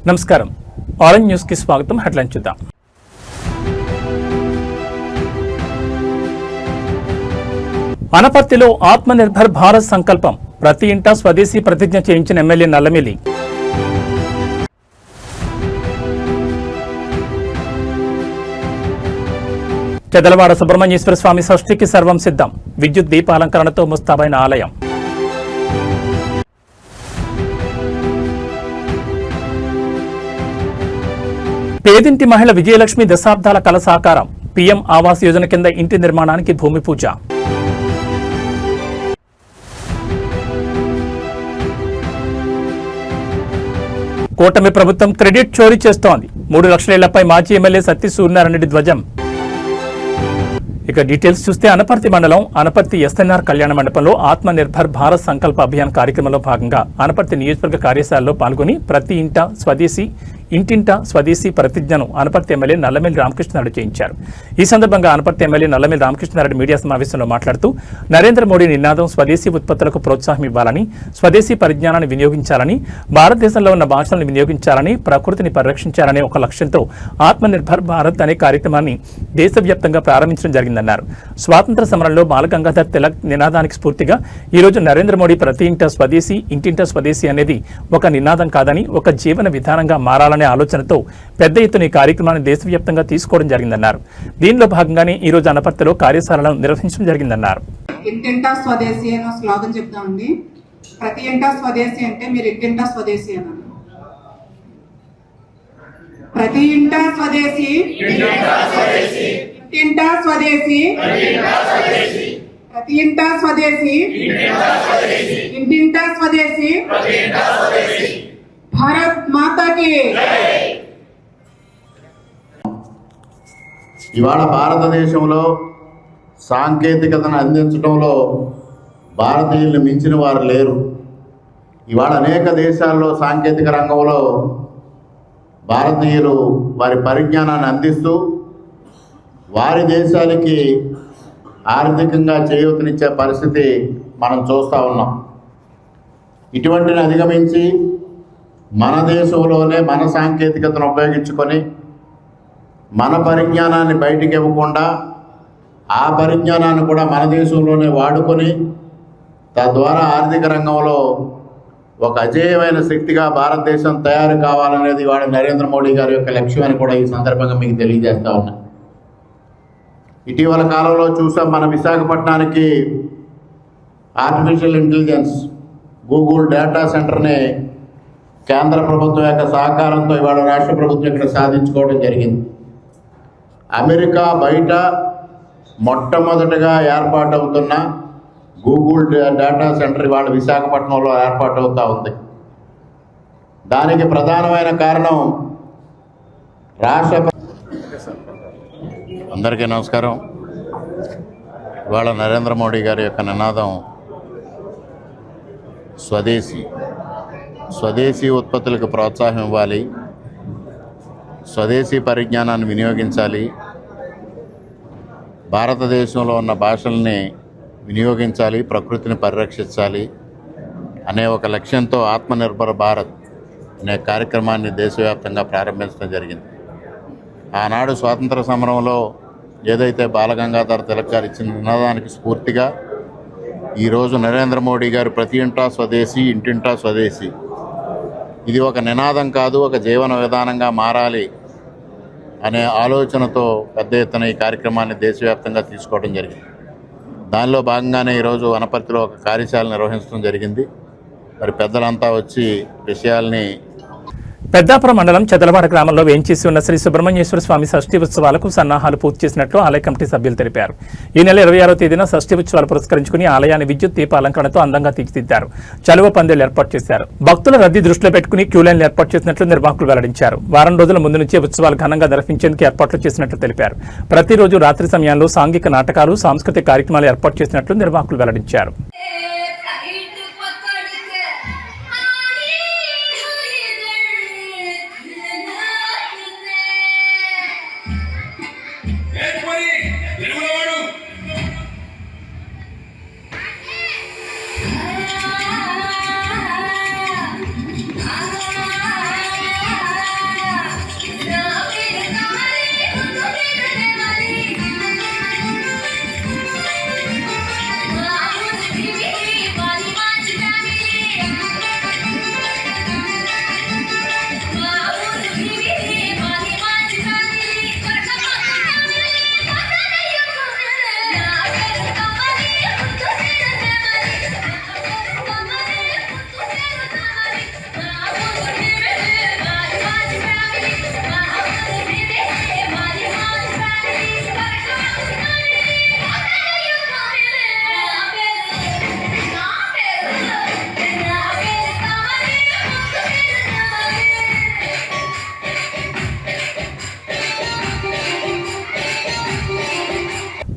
నమస్కారం. Orange news కి స్వాగతం. హెడ్లైన్ చూద్దాం. అనపర్తిలో ఆత్మనిర్భర్ భారత్ సంకల్పం, ప్రతి ఇంటా స్వదేశీ ప్రతిజ్ఞ చేయించిన ఎమ్మెల్యే నల్లమిల్లి. చెదలవాడ సుబ్రహ్మణ్యేశ్వర స్వామి షష్ఠికి సర్వం సిద్ధం, విద్యుత్ దీపాలంకరణతో ముస్తాబైన ఆలయం. పేదింటి మహిళ విజయలక్ష్మి దశాబ్దాల కల సాకారం, పీఎం ఆవాస్ యోజన కింద ఇంటి నిర్మాణానికి భూమి పూజ. కూటమి ప్రభుత్వం క్రెడిట్ చోరీ చేస్తోంది, 3 లక్షల ఇళ్లపై మాజీ ఎమ్మెల్యే సత్తి సూర్యనారాయణ ధ్వజం. ఇక డీటెయిల్స్ చూస్తే అనపర్తి మండలం అనపర్తి ఎస్ఎన్ఆర్ కళ్యాణ మండపంలో ఆత్మనిర్భర్ భారత్ సంకల్ప అభియాన్ కార్యక్రమంలో భాగంగా అనపర్తి నియోజకవర్గ కార్యశాలలో పాల్గొని ప్రతి ఇంటింటా స్వదేశీ ప్రతిజ్ఞను అనపర్తి ఎమ్మెల్యే నల్లమిల్లి రామకృష్ణారెడ్డి చేయించారు. ఈ సందర్భంగా అనపర్తి ఎమ్మెల్యే నల్లమిల్లి రామకృష్ణారెడ్డి మీడియా సమావేశంలో మాట్లాడుతూ నరేంద్ర మోడీ నినాదం స్వదేశీ ఉత్పత్తులకు ప్రోత్సాహం ఇవ్వాలని, స్వదేశీ పరిజ్ఞానాన్ని వినియోగించాలని, భారతదేశంలో ఉన్న భాషలను వినియోగించాలని, ప్రకృతిని పరిరక్షించాలనే ఒక లక్ష్యంతో ఆత్మనిర్భర్ భారత్ అనే కార్యక్రమాన్ని దేశవ్యాప్తంగా ప్రారంభించడం జరిగిందన్నారు. స్వాతంత్ర సమరంలో బాలగంగాధర్ తిలక్ నినాదానికి స్ఫూర్తిగా ఈరోజు నరేంద్ర మోడీ ప్రతి ఇంటింటా స్వదేశీ అనేది ఒక నినాదం కాదని, ఒక జీవన విధానంగా మారాలని ఆలోచనతో పెద్ద ఎత్తున ఈ కార్యక్రమాన్ని దేశవ్యాప్తంగా తీసుకోవడం జరిగిందన్నారు. దీనిలో భాగంగానే ఈ రోజు అనపర్తిలో కార్యశాలను నిర్వహించడం జరిగిందన్నారు. ఇంటింటా స్వదేశీ అనే స్లోగన్ చెప్తామండి. ప్రతి ఇంటా స్వదేశీ అంటే మీరు ఇంటింటా స్వదేశీ అన్నారు. ప్రతి ఇంటా స్వదేశీ, ఇంటింటా స్వదేశీ, ప్రతి ఇంటా స్వదేశీ, ఇంటింటా స్వదేశీ, భారత్ మాతాకి. ఇవాళ భారతదేశంలో సాంకేతికతను అందించడంలో భారతీయులను మించిన వారు లేరు. ఇవాళ అనేక దేశాల్లో సాంకేతిక రంగంలో భారతీయులు వారి పరిజ్ఞానాన్ని అందిస్తూ వారి దేశాలకి ఆర్థికంగా చేయూతనిచ్చే పరిస్థితి మనం చూస్తూ ఉన్నాం. ఇటువంటిని అధిగమించి మన దేశంలోనే మన సాంకేతికతను ఉపయోగించుకొని మన పరిజ్ఞానాన్ని బయటికి ఇవ్వకుండా ఆ పరిజ్ఞానాన్ని కూడా మన దేశంలోనే వాడుకొని తద్వారా ఆర్థిక రంగంలో ఒక అజేయమైన శక్తిగా భారతదేశం తయారు కావాలనేది ఇవాళ నరేంద్ర మోడీ గారి యొక్క లక్ష్యం అని కూడా ఈ సందర్భంగా మీకు తెలియజేస్తా ఉన్నా. ఇటీవల కాలంలో చూసాం, మన విశాఖపట్నానికి ఆర్టిఫిషియల్ ఇంటెలిజెన్స్ గూగుల్ డేటా సెంటర్ని కేంద్ర ప్రభుత్వం యొక్క సహకారంతో ఇవాళ రాష్ట్ర ప్రభుత్వం ఇక్కడ సాధించుకోవడం జరిగింది. అమెరికా బయట మొట్టమొదటిగా ఏర్పాటవుతున్న గూగుల్ డేటా సెంటర్ ఇవాళ విశాఖపట్నంలో ఏర్పాటవుతూ ఉంది. దానికి ప్రధానమైన కారణం అందరికీ నమస్కారం. ఇవాళ నరేంద్ర మోడీ గారి యొక్క నినాదం స్వదేశీ ఉత్పత్తులకు ప్రోత్సాహం ఇవ్వాలి, స్వదేశీ పరిజ్ఞానాన్ని వినియోగించాలి, భారతదేశంలో ఉన్న భాషల్ని వినియోగించాలి, ప్రకృతిని పరిరక్షించాలి అనే ఒక లక్ష్యంతో ఆత్మనిర్భర్ భారత్ అనే కార్యక్రమాన్ని దేశవ్యాప్తంగా ప్రారంభించడం జరిగింది. ఆనాడు స్వాతంత్ర సమరంలో ఏదైతే బాలగంగాధర్ తిలక్ గారు ఇచ్చిన నినాదానికి స్ఫూర్తిగా ఈరోజు నరేంద్ర మోడీ గారు ప్రతి ఇంటా స్వదేశీ, ఇంటింటా స్వదేశీ, ఇది ఒక నినాదం కాదు, ఒక జీవన విధానంగా మారాలి అనే ఆలోచనతో పెద్ద ఎత్తున ఈ కార్యక్రమాన్ని దేశవ్యాప్తంగా తీసుకోవడం జరిగింది. దానిలో భాగంగానే ఈరోజు అనపర్తిలో ఒక కార్యశాల నిర్వహించడం జరిగింది. మరి పెద్దలంతా వచ్చి విషయాల్ని పెద్దాపురం మండలం చెదలవాడ గ్రామంలో వేంచేసి ఉన్న శ్రీ సుబ్రహ్మణ్యేశ్వర స్వామి షష్ఠి ఉత్సవాలకు సన్నాహాలు పూర్తి చేసినట్లు ఆలయ కమిటీ సభ్యులు తెలిపారు. ఈ నెల 26వ తేదీన షష్ఠి ఉత్సవాలు పురస్కరించుకుని ఆలయాన్ని విద్యుత్ దీపాలంకరణతో అందంగా తీర్చిదిద్దారు. చలువ పందేలు ఏర్పాటు చేశారు. భక్తుల రద్దీ దృష్టిలో పెట్టుకుని క్యూలైన్లు ఏర్పాటు చేసినట్లు నిర్వాహకులు వెల్లడించారు. వారం రోజుల ముందు నుంచే ఉత్సవాలు ఘనంగా నిర్వహించేందుకు ఏర్పాట్లు చేసినట్లు తెలిపారు. ప్రతిరోజు రాత్రి సమయంలో సాంఘిక నాటకాలు, సాంస్కృతిక కార్యక్రమాలు ఏర్పాటు చేసినట్లు నిర్వాహకులు వెల్లడించారు.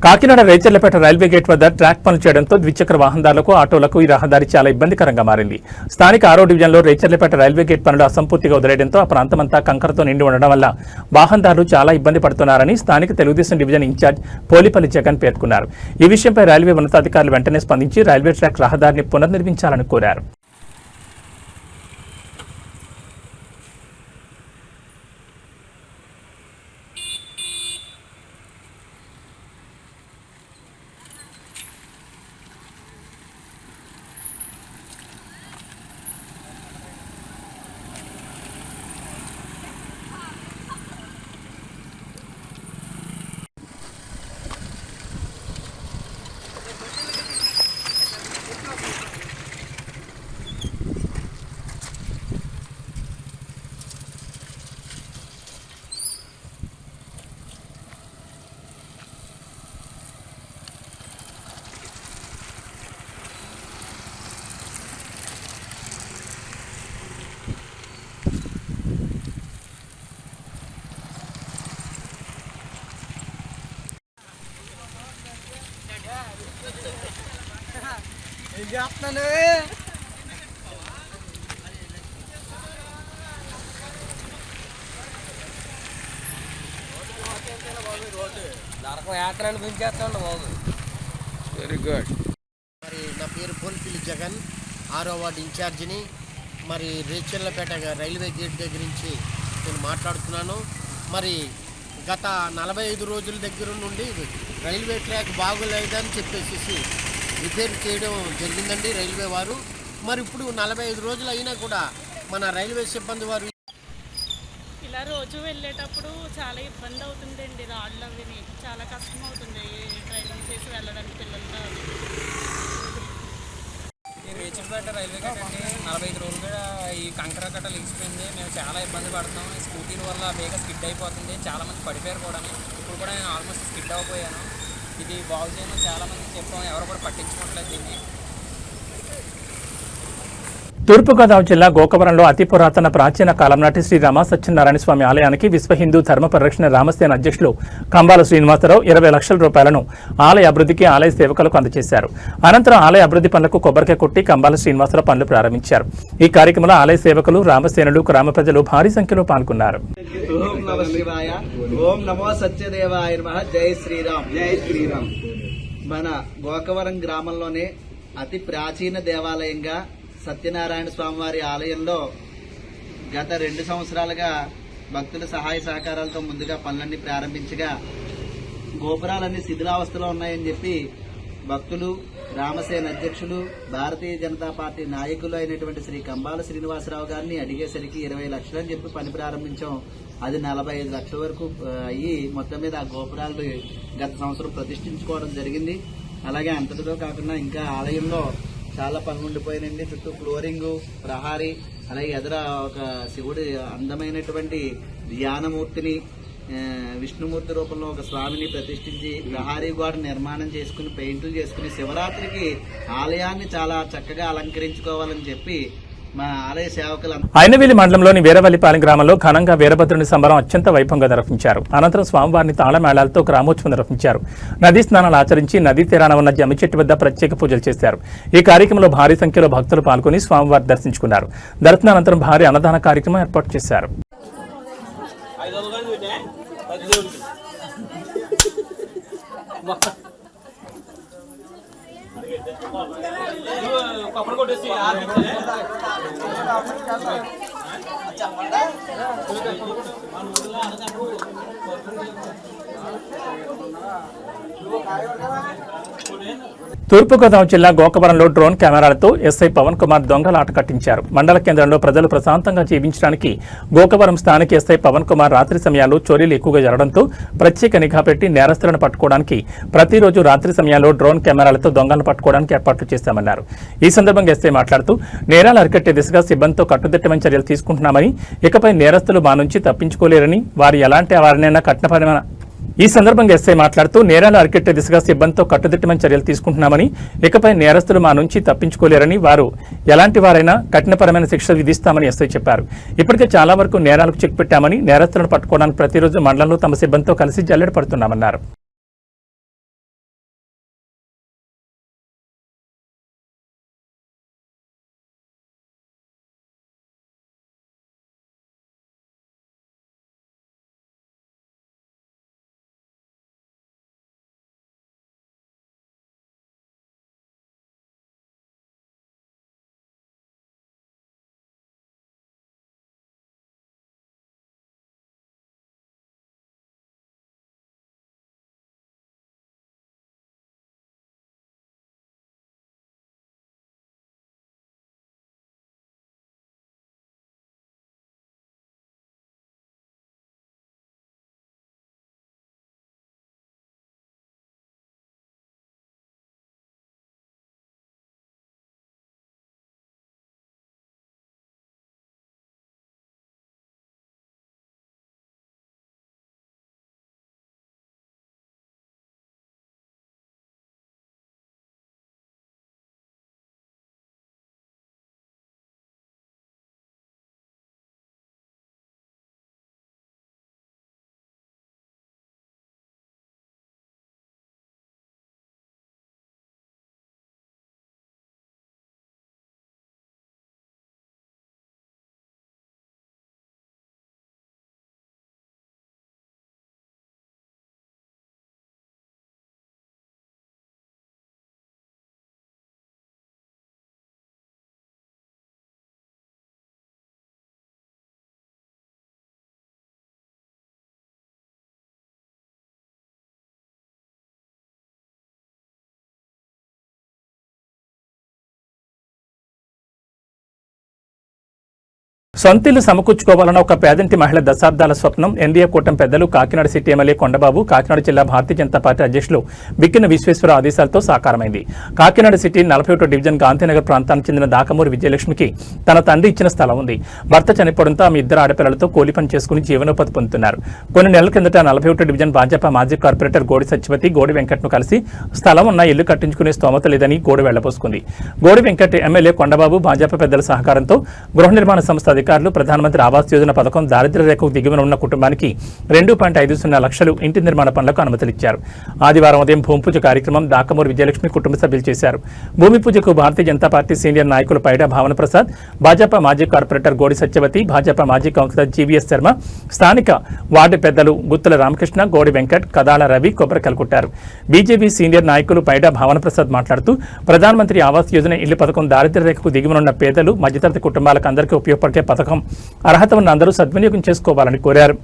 కాకినాడ రేచర్లపేట రైల్వే గేట్ వద్ద ట్రాక్ పనులు చేయడంతో ద్విచక్ర వాహనదారులకు ఆటోలకు ఈ రహదారి చాలా ఇబ్బందికరంగా మారింది. స్థానిక 6వ డివిజన్లో రేచర్లపేట రైల్వే గేట్ పనులు అసంపూర్తిగా వదిలేయడంతో ఆ ప్రాంతమంతా కంకరతో నిండి ఉండడం వల్ల వాహనదారులు చాలా ఇబ్బంది పడుతున్నారని స్థానిక తెలుగుదేశం డివిజన్ ఇన్ఛార్జ్ పోలిపల్లి జగన్ పేర్కొన్నారు. ఈ విషయంపై రైల్వే ఉన్నతాధికారులు వెంటనే స్పందించి రైల్వే ట్రాక్ రహదారిని పునర్నిర్మించాలని కోరారు. Very good. మరి నా పేరు పోలిపల్లి జగన్, 6వ వార్డు ఇన్ఛార్జిని. మరి రేచర్లపేట రైల్వే గేట్ దగ్గర నుంచి నేను మాట్లాడుతున్నాను. మరి గత 45 రోజుల దగ్గర నుండి రైల్వే ట్రాక్ బాగోలేదని చెప్పేసి రిపేర్ చేయడం జరిగిందండి రైల్వే వారు. మరి ఇప్పుడు 45 రోజులు అయినా కూడా మన రైల్వే సిబ్బంది వారు ఇలా రోజు వెళ్ళేటప్పుడు చాలా ఇబ్బంది అవుతుందండి. రాళ్ళు అవి చాలా కష్టం అవుతుంది డ్రైవింగ్ చేసి వెళ్ళడానికి పిల్లలతో. రేచర్లపేట రైల్వే గేట్ అంటే 45 రోజులుగా ఈ కంకర కట్ట లేచిపోయింది. మేము చాలా ఇబ్బంది పడుతున్నాం. ఈ స్కూటీల వల్ల బేగా స్కిడ్ అయిపోతుంది. చాలామంది పడిపోయారు కూడా. ఇప్పుడు కూడా నేను ఆల్మోస్ట్ స్కిడ్ అయిపోయాను. ఇది బాగు చేయడం చాలామంది చెప్పాము, ఎవరు కూడా పట్టించుకోవట్లేదు దీన్ని. తూర్పుగోదావరి జిల్లా గోకవరంలో అతి పురాతన ప్రాచీన కాలం నాటి శ్రీ రామ సత్యనారాయణ స్వామి ఆలయానికి విశ్వ హిందూ ధర్మ పరిరక్షణ రామసేన అధ్యక్షులు కంబాల శ్రీనివాసరావు 20 లక్షల రూపాయలను ఆలయ అభివృద్ధికి ఆలయ సేవకులకు అందజేశారు. అనంతరం ఆలయ అభివృద్ధి పనులకు కొబ్బరికాయ కొట్టి కంబాల శ్రీనివాసరావు పనులు ప్రారంభించారు. ఈ కార్యక్రమంలో ఆలయ సేవకులు, రామసేనులు, గ్రామ ప్రజలు భారీ సంఖ్యలో పాల్గొన్నారు. ఓం నమః శివాయ, ఓం నమో సత్యదేవాయ నమః. జై శ్రీరామ్, జై శ్రీరామ్. మన గోకవరం గ్రామంలోనే అతి ప్రాచీన దేవాలయంగా సత్యనారాయణ స్వామివారి ఆలయంలో గత 2 సంవత్సరాలుగా భక్తుల సహాయ సహకారాలతో ముందుగా పనులన్నీ ప్రారంభించగా గోపురాలన్నీ శిథిలావస్థలో ఉన్నాయని చెప్పి భక్తులు, రామసేన అధ్యక్షులు, భారతీయ జనతా పార్టీ నాయకులు అయినటువంటి శ్రీ కంబాల శ్రీనివాసరావు గారిని అడిగేసరికి 20 లక్షలు అని చెప్పి పని ప్రారంభించాం. అది 45 లక్షల వరకు అయ్యి మొత్తం మీద ఆ గోపురాలు గత సంవత్సరం ప్రతిష్ఠించుకోవడం జరిగింది. అలాగే అంతటితో కాకుండా ఇంకా ఆలయంలో చాలా పనులు ఉండిపోయినండి. చుట్టూ ఫ్లోరింగు, ప్రహారీ, అలాగే ఎదుర ఒక శివుడి అందమైనటువంటి ధ్యానమూర్తిని, విష్ణుమూర్తి రూపంలో ఒక స్వామిని ప్రతిష్ఠించి ప్రహారీ గోడ నిర్మాణం చేసుకుని పెయింట్లు చేసుకుని శివరాత్రికి ఆలయాన్ని చాలా చక్కగా అలంకరించుకోవాలని చెప్పి మా ఆలయ సేవకులు. అయినవేలి మండలంలోని వీరవల్లిపాలెం గ్రామంలో ఘనంగా వీరభద్రుని సంబరం అత్యంత వైభవంగా నిర్వహించారు. అనంతరం స్వామివారిని తాళమేళాలతో గ్రామోత్సవం నిర్వహించారు. నదీ స్నానాలు ఆచరించి నదీ తీరాన ఉన్న జమ్మి చెట్టు వద్ద ప్రత్యేక పూజలు చేశారు. ఈ కార్యక్రమంలో భారీ సంఖ్యలో భక్తులు పాల్గొని స్వామివారి దర్శించుకున్నారు. దర్శనానంతరం భారీ అన్నదాన కార్యక్రమం ఏర్పాటు చేశారు. తూర్పుగోదావరి జిల్లా గోకవరంలో డ్రోన్ కెమెరాలతో ఎస్ఐ పవన్ కుమార్ దొంగల ఆట కట్టించారు. మండల కేంద్రంలో ప్రజలు ప్రశాంతంగా జీవించడానికి గోకవరం స్థానిక ఎస్ఐ పవన్ కుమార్ రాత్రి సమయాల్లో చోరీలు ఎక్కువగా జరగడంతో ప్రత్యేక నిఘా పెట్టి నేరస్తులను పట్టుకోవడానికి ప్రతిరోజు రాత్రి సమయాల్లో డ్రోన్ కెమెరాలతో దొంగలను పట్టుకోవడానికి ఏర్పాట్లు చేశామన్నారు. ఈ సందర్భంగా ఎస్ఐ మాట్లాడుతూ నేరాలు అరికట్టే దిశగా సిబ్బందితో కట్టుదిట్టమైన చర్యలు తీసుకుంటున్నామని, ఇకపై నేరస్తులు మా నుంచి తప్పించుకోలేరని, వారు ఎలాంటి వారినైనా కఠినపరమైన ఈ సందర్భంగా ఎస్ఐ మాట్లాడుతూ నేరాలు అరికట్టే దిశగా సిబ్బందితో కట్టుదిట్టమైన చర్యలు తీసుకుంటున్నామని, ఇకపై నేరస్తులు మా నుంచి తప్పించుకోలేరని, వారు ఎలాంటి వారైనా కఠినపరమైన శిక్ష విధిస్తామని ఎస్ఐ చెప్పారు. ఇప్పటికే చాలా వరకు నేరాలకు చెక్ పెట్టామని, నేరస్తులను పట్టుకోవడానికి ప్రతిరోజు మండలంలో తమ సిబ్బందితో కలిసి జల్లెడ పడుతున్నామన్నారు. సొంతిల్లు సమకూర్చుకోవాలన్న ఒక పేదంటి మహిళ దశాబ్దాల స్వప్నం ఎన్డీఏ కూటమి పెద్దలు కాకినాడ సిటీ ఎమ్మెల్యే కొండబాబు కాకినాడ జిల్లా భారతీయ జనతా పార్టీ అధ్యక్షులు బిక్కిన విశ్వేశ్వర ఆదేశాలతో సాకారమైంది. కాకినాడ సిటీ 41వ డివిజన్ గాంధీనగర్ ప్రాంతానికి చెందిన దాకమూరి విజయలక్ష్మికి తన తండ్రి ఇచ్చిన స్థలం ఉంది. భర్త చనిపోవడంతో ఆమె ఇద్దరు ఆడపిల్లలతో కూలి పని చేసుకుని జీవనోపాధి పొందుతున్నారు. కొన్ని నెలల కిందట 41వ డివిజన్ భాజపా మాజీ కార్పొరేటర్ గోడి సత్యవతి గోడి వెంకట్ను కలిసి స్థలం ఉన్న ఇల్లు కట్టించుకునే స్తోమత లేదని గోడి వెళ్లబోసుకుంది. గోడి వెంకట్ ఎమ్మెల్యే కొండబాబు భాజపా పెద్దల సహకారంతో గృహ నిర్మాణ సంస్థ అధికారులు ప్రధానమంత్రి ఆవాస్ యోజన పథకం దారిద్ర్య రేఖకు దిగువన ఉన్న కుటుంబానికి 2.50 లక్షలు ఇంటి నిర్మాణ పనులకు అనుమతులిచ్చారు. ఆదివారం ఉదయం భూమి పూజ కార్యక్రమం దాకమూరి విజయలక్ష్మి కుటుంబ సభ్యులు చేశారు. భూమి పూజకు భారతీయ జనతా పార్టీ సీనియర్ నాయకులు పైడా భావన ప్రసాద్, భాజపా మాజీ కార్పొరేటర్ గోడి సత్యవతి, భాజపా మాజీ కౌన్సిలర్ జీవీఎస్ శర్మ, స్థానిక వార్డు పెద్దలు గుత్తుల రామకృష్ణ, గోడి వెంకట్, కదాల రవి కొబ్బరికలు కొట్టారు. బీజేపీ సీనియర్ నాయకులు పైడా భావన ప్రసాద్ మాట్లాడుతూ ప్రధానమంత్రి ఆవాస్ యోజన ఇల్లు పథకం దారిద్ర్య రేఖకు దిగువనున్న పేదలు మధ్యతరగతి కుటుంబాలకు అందరికీ ఉపయోగపడే పథకం. అర్హత ఉన్న అందరూ సద్వినియోగం చేసుకోవాలని కోరారు.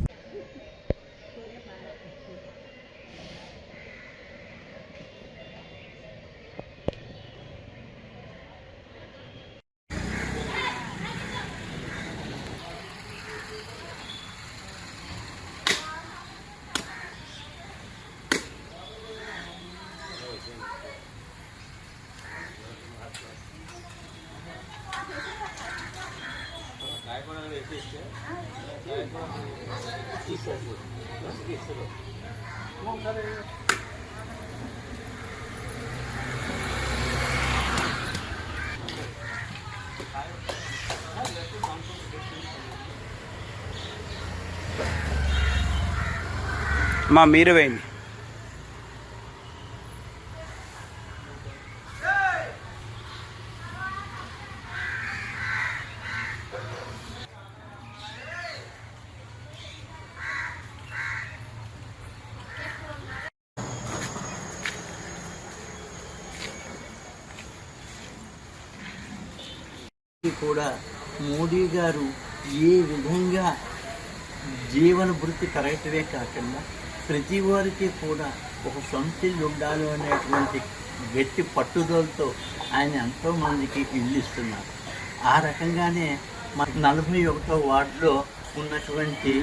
మీరు వేయండి. కూడా మోడీ గారు ఏ విధంగా జీవన వృత్తి పెరగటమే కాకుండా ప్రతి వారికి కూడా ఒక సొంత ఇల్లు ఉండాలి అనేటువంటి గట్టి పట్టుదలతో ఆయన ఎంతోమందికి ఇల్లు ఇస్తున్నారు. ఆ రకంగానే మన 41వ వార్డులో ఉన్నటువంటి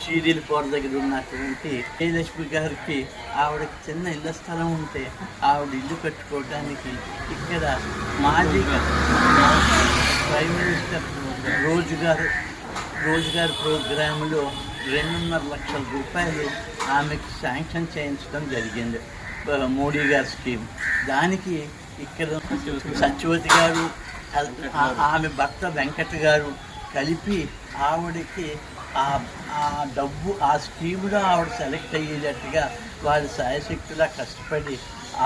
చీరీలపూర దగ్గర ఉన్నటువంటి విజయలక్ష్మి గారికి ఆవిడకి చిన్న ఇళ్ల స్థలం ఉంటే ఆవిడ ఇల్లు కట్టుకోవడానికి ఇక్కడ మాజీగా ప్రైమ్ మినిస్టర్ రోజుగారు ప్రోగ్రాంలో 2.5 లక్షల రూపాయలు ఆమెకి శాంక్షన్ చేయించడం జరిగింది, మోడీ గారి స్కీమ్. దానికి ఇక్కడ సత్యవతి గారు ఆమె భర్త వెంకట్ గారు కలిపి ఆవిడకి ఆ డబ్బు ఆ స్కీమ్లో ఆవిడ సెలెక్ట్ అయ్యేటట్టుగా వారి శాయశక్తులా కష్టపడి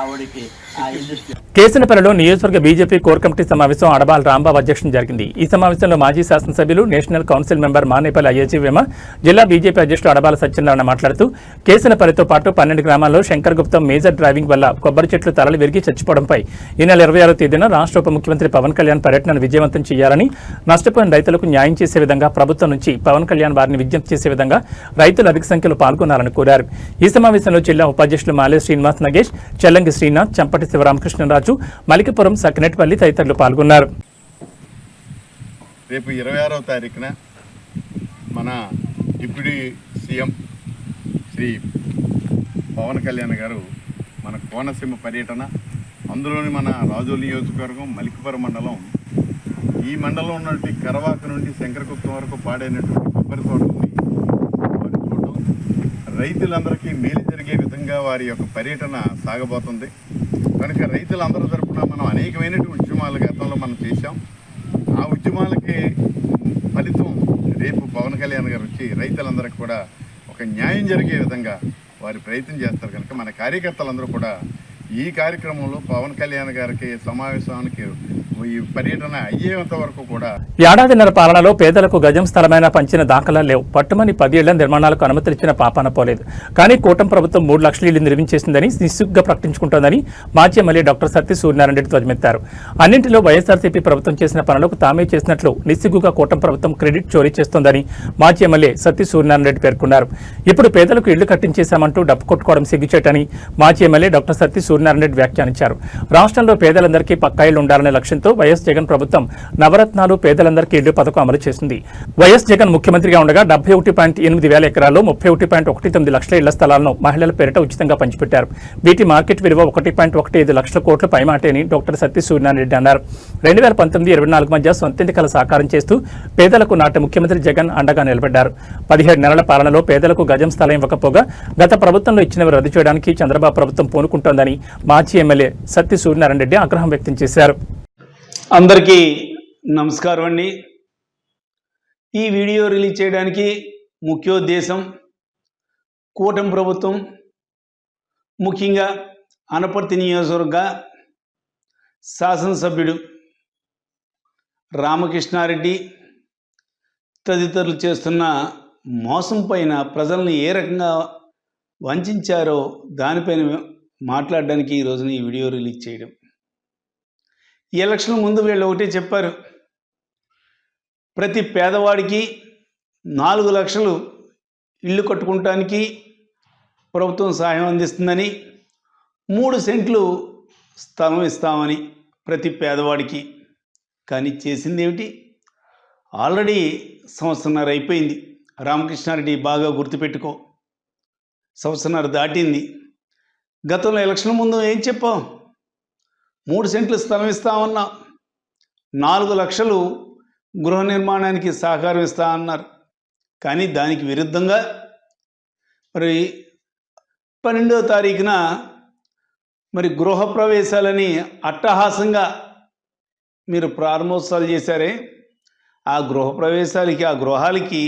ఆవిడకి ఆ ఇల్లు. కేసనపల్లిలో నియోజకవర్గ బీజేపీ కోర్ కమిటీ సమావేశం అడబాల్ రాంబాబు అధ్యక్షతన జరిగింది. ఈ సమావేశంలో మాజీ శాసనసభ్యులు national council member Manepalli Ayyaji Vema, జిల్లా బీజేపీ అధ్యక్షుడు అడబాల సత్యనారాయణ మాట్లాడుతూ కేసనపల్లితో పాటు 12 గ్రామాల్లో శంకర్ గుప్తం మేజర్ డ్రైవింగ్ వల్ల కొబ్బరి చెట్లు తలలు విరిగి చచ్చిపోవడంపై ఈ నెల 26వ తేదీన రాష్ట్ర ఉప ముఖ్యమంత్రి పవన్ కళ్యాణ్ పర్యటనను విజయవంతం చేయాలని, నష్టపోయిన రైతులకు న్యాయం చేసే విధంగా ప్రభుత్వం నుంచి పవన్ కళ్యాణ్ వారిని విజ్ఞప్తి చేసే విధంగా రైతులు అధిక సంఖ్యలో పాల్గొనాలని కోరారు. ఈ సమావేశంలో జిల్లా ఉపాధ్యక్షులు మాలే శ్రీనివాస్ నగేష్, చెల్లంగి శ్రీనాథ్, చంపటి శివరామకృష్ణరాజు, మలికిపురం సకినేట్పల్లి తదితరులు పాల్గొన్నారు. రేపు 26వ తారీఖున మన డిప్యూటీ సీఎం శ్రీ పవన్ కళ్యాణ్ గారు మన కోనసీమ పర్యటన, అందులోని మన రాజోలు నియోజకవర్గం మలికిపురం మండలం, ఈ మండలం ఉన్నటువంటి కరవాక నుండి శంకరగుప్తం వరకు పాడైనటువంటి కొబ్బరి తోటల్ని వారి చూడటం, రైతులందరికీ మేలు జరిగే విధంగా వారి యొక్క పర్యటన సాగబోతుంది. కనుక రైతులందరూ తరపున మనం అనేకమైనటువంటి ఉద్యమాలు గతంలో మనం చేశాం. ఆ ఉద్యమాలకి ఫలితం రేపు పవన్ కళ్యాణ్ గారు వచ్చి రైతులందరికీ కూడా ఒక న్యాయం జరిగే విధంగా వారి ప్రయత్నం చేస్తారు. కనుక మన కార్యకర్తలందరూ కూడా ఈ కార్యక్రమంలో పవన్ కళ్యాణ్ గారికి సమావేశానికి ఈ పర్యటన అయ్యేంత వరకు కూడా ఏడాదిన్నర పాలనలో పేదలకు గజం స్థలమైన పంచిన దాఖలా లేవు. పట్టుమని 10 ఏళ్ల నిర్మాణాలకు అనుమతులిచ్చిన పాపాన పోలేదు. కానీ కూటమి ప్రభుత్వం 3 లక్షల ఇళ్లు నిర్మించేసిందని నిస్సిగ్గుగా ప్రకటించుకుంటోందని మాజీ ఎమ్మెల్యే డాక్టర్ సత్తి సూర్యనారాయణ రెడ్డి ధ్వజమెత్తారు. అన్నింటిలో వైఎస్ఆర్సీపీ ప్రభుత్వం చేసిన పనులకు తామే చేసినట్లు నిస్సిగ్గుగా కూటమి ప్రభుత్వం క్రెడిట్ చోరీ చేస్తోందని మాజీ ఎమ్మెల్యే సత్తి సూర్యనారాయణ రెడ్డి పేర్కొన్నారు. ఇప్పుడు పేదలకు ఇళ్లు కట్టించేశామంటూ డప్పు కొట్టుకోవడం సిగ్గుచేటని మాజీ ఎమ్మెల్యే డాక్టర్ సత్తి సూర్యనారాయణ రెడ్డి వ్యాఖ్యానించారు. రాష్ట్రంలో పేదలందరికీ పక్కా ఇళ్లు ఉండాలనే లక్ష్యంతో వైఎస్ జగన్ ప్రభుత్వం నవరత్నాలు పేదలందరికీ ఇళ్లు పథకం అమలు చేసింది. వైఎస్ జగన్ ముఖ్యమంత్రిగా ఉండగా 71.8 వేల ఎకరాల్లో 31.19 లక్షల ఇళ్ల స్థలాలను మహిళల పేరిట ఉచితంగా పంచిపెట్టారు. వీటి మార్కెట్ విలువ 1.15 లక్షల కోట్ల పైమాటేని డాక్టర్ సత్య సూర్యనారాయణ అన్నారు. 2019-24 మధ్య సొంతింటి కల సాకారం చేస్తూ పేదలకు నాటి ముఖ్యమంత్రి జగన్ అండగా నిలబడ్డారు. 17 నెలల పాలనలో పేదలకు గజం స్థలం ఇవ్వకపోగా గత ప్రభుత్వంలో ఇచ్చినవి రద్దు చేయడానికి చంద్రబాబు ప్రభుత్వం పూనుకుంటోందని మాజీ ఎమ్మెల్యే సత్తి సూర్యనారాయణ రెడ్డి ఆగ్రహం వ్యక్తం చేశారు. అందరికీ నమస్కారం అండి. ఈ వీడియో రిలీజ్ చేయడానికి ముఖ్యోద్దేశం కూటమి ప్రభుత్వం, ముఖ్యంగా అనపర్తి నియోజకవర్గ శాసనసభ్యుడు రామకృష్ణారెడ్డి తదితరులు చేస్తున్న మోసం పైన ప్రజల్ని ఏ రకంగా వంచారో దానిపైన మాట్లాడడానికి ఈ రోజున ఈ వీడియో రిలీజ్ చేయడం. ఈ ఎలక్షన్ ముందు వీళ్ళు ఒకటే చెప్పారు, ప్రతి పేదవాడికి 4 లక్షలు ఇల్లు కట్టుకుంటానికి ప్రభుత్వం సహాయం అందిస్తుందని, 3 సెంట్లు స్థలం ఇస్తామని ప్రతి పేదవాడికి. కానీ చేసింది ఏమిటి? ఆల్రెడీ సంవత్సరన్నర అయిపోయింది. రామకృష్ణారెడ్డి బాగా గుర్తుపెట్టుకో, సంవత్సరన్నర దాటింది. గతంలో ఎలక్షన్ ముందు ఏం చెప్పాం? 3 సెంట్లు స్థలం ఇస్తామన్నా, 4 లక్షలు గృహ నిర్మాణానికి సహకారం ఇస్తామన్నారు. కానీ దానికి విరుద్ధంగా మరి 12వ తారీఖున మరి గృహప్రవేశాలని అట్టహాసంగా మీరు ప్రారంభోత్సవాలు చేశారే, ఆ గృహప్రవేశాలకి, ఆ గృహాలకి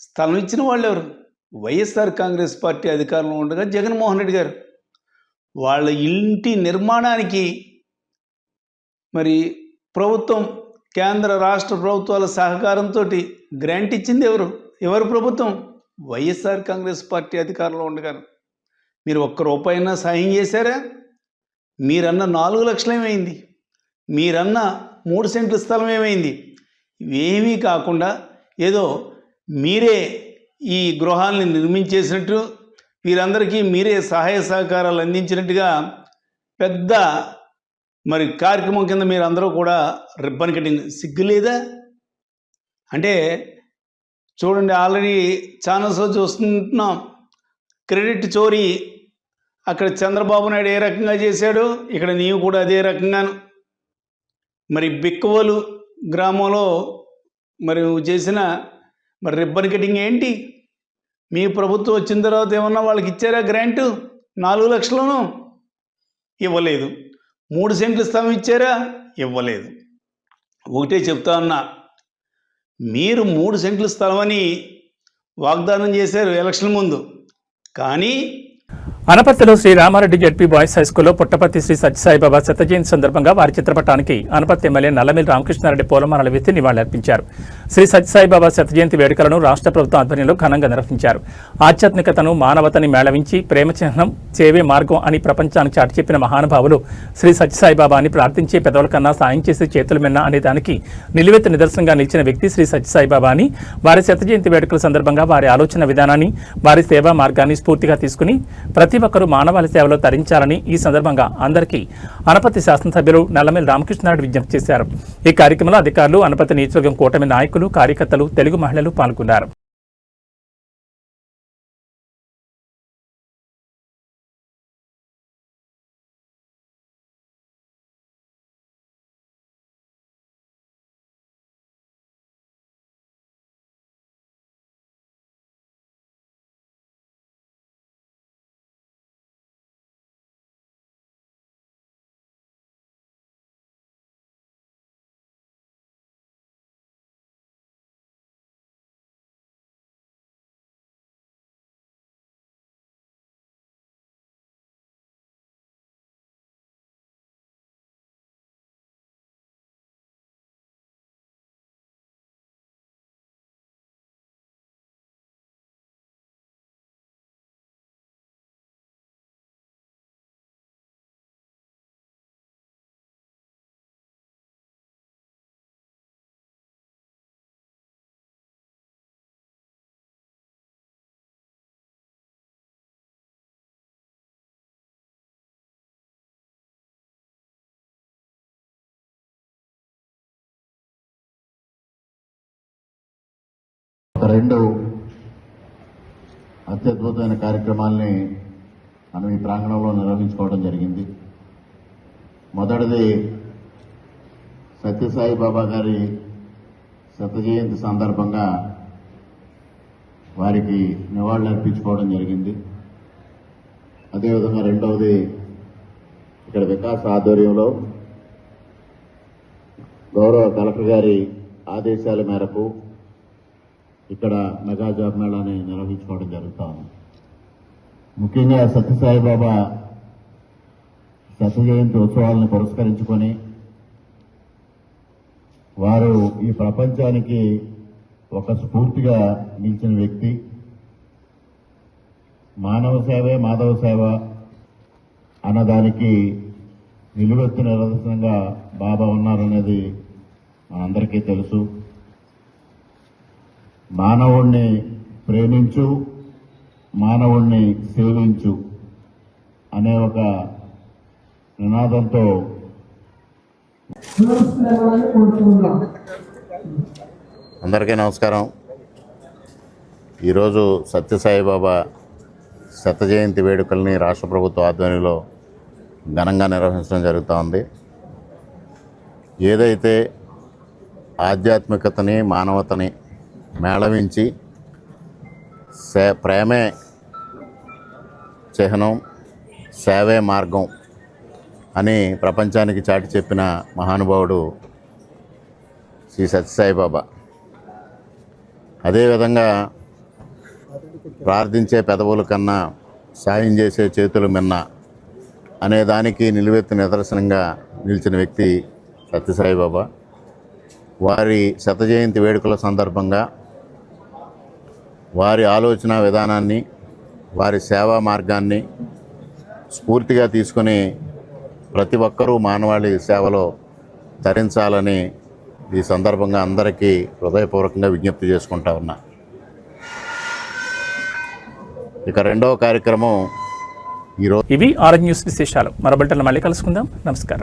స్థలం ఇచ్చిన వాళ్ళు ఎవరు? వైఎస్ఆర్ కాంగ్రెస్ పార్టీ అధికారంలో ఉండగా జగన్మోహన్ రెడ్డి గారు. వాళ్ళ ఇంటి నిర్మాణానికి మరి ప్రభుత్వం, కేంద్ర రాష్ట్ర ప్రభుత్వాల సహకారంతో గ్రాంట్ ఇచ్చింది ఎవరు ప్రభుత్వం? వైఎస్ఆర్ కాంగ్రెస్ పార్టీ అధికారంలో ఉండగా. మీరు ఒక్క రూపాయినా సాయం చేశారా? మీరన్న 4 లక్షలు ఏమైంది? మీరన్న 3 సెంట్ల స్థలం ఏమైంది? ఇవేమీ కాకుండా ఏదో మీరే ఈ గృహాలని నిర్మించేసినట్టు, వీరందరికీ మీరే సహాయ సహకారాలు అందించినట్టుగా పెద్ద మరి కార్యక్రమం కింద మీరు అందరూ కూడా రిబ్బన్ కటింగ్. సిగ్గులేదా? అంటే చూడండి, ఆల్రెడీ ఛానల్స్లో చూస్తున్నాం, క్రెడిట్ చోరీ అక్కడ చంద్రబాబు నాయుడు ఏ రకంగా చేశాడో ఇక్కడ నీవు కూడా అదే రకంగాను. మరి బిక్కవోలు గ్రామంలో మరి నువ్వు చేసిన మరి రిబ్బన్ కటింగ్ ఏంటి? మీ ప్రభుత్వం వచ్చిన తర్వాత ఏమన్నా వాళ్ళకి ఇచ్చారా గ్రాంటు? 4 లక్షలను ఇవ్వలేదు. 3 సెంట్లు స్థలం ఇచ్చారా? ఇవ్వలేదు. ఒకటే చెప్తా ఉన్నా, మీరు 3 సెంట్ల స్థలం అని వాగ్దానం చేశారు ఎలక్షన్ ముందు. కానీ అనపర్తిలో శ్రీ రామారెడ్డి జెడ్పీ బాయ్స్ హైస్కూల్లో పుట్టపర్తి శ్రీ సత్యసాయిబాబా శత జయంతి సందర్భంగా వారి చిత్రపటానికి అనపర్తి ఎమ్మెల్యే నల్లమిల్లి రామకృష్ణారెడ్డి పూలమాలలు వేసి నివాళులర్పించారు. శ్రీ సత్యసాయిబాబా శత జయంతి వేడుకలను రాష్ట్ర ప్రభుత్వం ఆధ్వర్యంలో ఘనంగా నిర్వహించారు. ఆధ్యాత్మికతను, మానవతని మేళవించి ప్రేమ చిహ్నం, సేవే మార్గం అని ప్రపంచానికి చాటి చెప్పిన మహానుభావులు శ్రీ సత్యసాయిబాబా అని ప్రార్థించే పెదవుల కన్నా సాయం చేసే చేతులు మిన్న అనే దానికి నిలువెత్తు నిదర్శనంగా నిలిచిన వ్యక్తి శ్రీ సత్యసాయిబాబా అని వారి శత జయంతి వేడుకల సందర్భంగా వారి ఆలోచన విధానాన్ని, వారి సేవా మార్గాన్ని స్ఫూర్తిగా తీసుకుని ప్రతి ఒక్కరూ మానవాళి సేవలో తరించాలని ఈ సందర్భంగా అందరికీ అనపర్తి శాసనసభ్యులు నల్లమిల్లి రామకృష్ణారెడ్డి విజ్ఞప్తి చేశారు. ఈ కార్యక్రమంలో అధికారులు, అనపర్తి నియోజకవర్గం కూటమి నాయకులు, కార్యకర్తలు, తెలుగు మహిళలు పాల్గొన్నారు. రెండు అత్యద్భుతమైన కార్యక్రమాల్ని మనం ఈ ప్రాంగణంలో నిర్వహించుకోవడం జరిగింది. మొదటిది సత్యసాయి బాబా గారి శత జయంతి సందర్భంగా వారికి నివాళులు అర్పించుకోవడం జరిగింది. అదేవిధంగా రెండవది ఇక్కడ వికాస్ ఆధ్వర్యంలో గౌరవ కలెక్టర్ గారి ఆదేశాల మేరకు ఇక్కడ మెగా జాబ్ మేళాని నిర్వహించుకోవడం జరుగుతా ఉంది. ముఖ్యంగా సత్యసాయి బాబా శత జయంతి ఉత్సవాలను పురస్కరించుకొని వారు ఈ ప్రపంచానికి ఒక స్ఫూర్తిగా నిలిచిన వ్యక్తి. మానవ సేవే మాధవ సేవ అన్నదానికి నిలువెత్తు నిదర్శనంగా బాబా ఉన్నారనేది మనందరికీ తెలుసు. మానవుణ్ణి ప్రేమించు, మానవుణ్ణి సేవించు అనే ఒక నినాదంతో అందరికీ నమస్కారం. ఈరోజు సత్యసాయి బాబా శత జయంతి వేడుకల్ని రాష్ట్ర ప్రభుత్వ ఆధ్వర్యంలో ఘనంగా నిర్వహించడం జరుగుతూ ఉంది. ఏదైతే ఆధ్యాత్మికతని మానవతని మేళవించి ప్రేమే చిహ్నం, సేవే మార్గం అని ప్రపంచానికి చాటి చెప్పిన మహానుభావుడు శ్రీ సత్యసాయి బాబా. అదేవిధంగా ప్రార్థించే పెదవుల కన్నా సాయం చేసే చేతులు మిన్న అనే దానికి నిలువెత్తు నిదర్శనంగా నిలిచిన వ్యక్తి సత్యసాయి బాబా. వారి శత జయంతి వేడుకల సందర్భంగా వారి ఆలోచన విధానాన్ని, వారి సేవా మార్గాన్ని స్ఫూర్తిగా తీసుకుని ప్రతి ఒక్కరూ మానవాళి సేవలో తరించాలని ఈ సందర్భంగా అందరికీ హృదయపూర్వకంగా విజ్ఞప్తి చేసుకుంటా ఉన్నా. ఇక రెండవ కార్యక్రమం ఈరోజు. ఇవి ఆర్ఎన్ న్యూస్ విశేషాలు. మరో బులెటిన్లో మళ్ళీ కలుసుకుందాం. నమస్కారం.